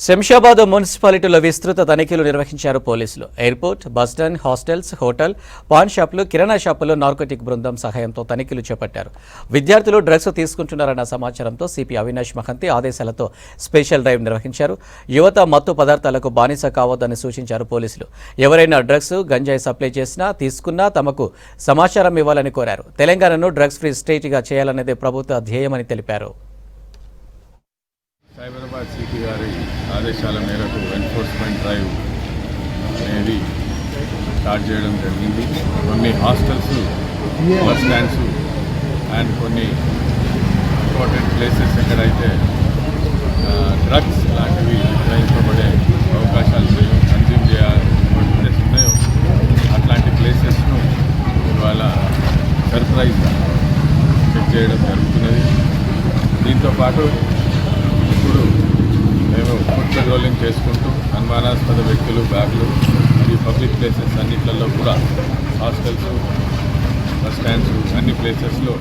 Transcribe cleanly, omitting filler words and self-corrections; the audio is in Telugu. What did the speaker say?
శంషాబాద్ మున్సిపాలిటీలో విస్తృత తనిఖీలు నిర్వహించారు పోలీసులు. Airport, bus stand, hostels, hotel, pan షాపులు, కిరాణా షాపుల్లో నార్కోటిక్ బృందం సహాయంతో తనిఖీలు చేపట్టారు. విద్యార్థులు డ్రగ్స్ తీసుకుంటున్నారన్న సమాచారంతో సిపి అవినాష్ మహంతి ఆదేశాలతో స్పెషల్ డ్రైవ్ నిర్వహించారు. యువత మత్తు పదార్థాలకు బానిస కావద్దని సూచించారు పోలీసులు. ఎవరైనా డ్రగ్స్, గంజాయి సప్లై చేసినా, తీసుకున్నా తమకు సమాచారం ఇవ్వాలని కోరారు. తెలంగాణను డ్రగ్స్ ఫ్రీ స్టేట్గా చేయాలనేదే ప్రభుత్వ ధ్యేయమని తెలిపారు. సైబరాబాద్ సిపి గారి ఆదేశాల మేరకు ఎన్ఫోర్స్మెంట్ డ్రైవ్ అనేది స్టార్ట్ చేయడం జరిగింది. కొన్ని హాస్టల్స్, బస్ స్టాండ్స్ అండ్ కొన్ని ఇంపార్టెంట్ ప్లేసెస్ ఎక్కడైతే డ్రగ్స్ లాంటివి విక్రయించబడే అవకాశాలు కన్జ్యూమ్ చేయాల్సి ఉన్నాయో అట్లాంటి ప్లేసెస్ను ఇవాళ సర్ప్రైజ్గా చెక్ చేయడం జరుగుతున్నది. దీంతోపాటు ఇప్పుడు మేము ఫుడ్ పెట్రోలింగ్ చేసుకుంటూ అనుమానాస్పద వ్యక్తులు, బ్యాగులు మరియు పబ్లిక్ ప్లేసెస్ అన్నిట్లలో కూడా హాస్టల్స్, బస్ స్టాండ్స్ అన్ని ప్లేసెస్లో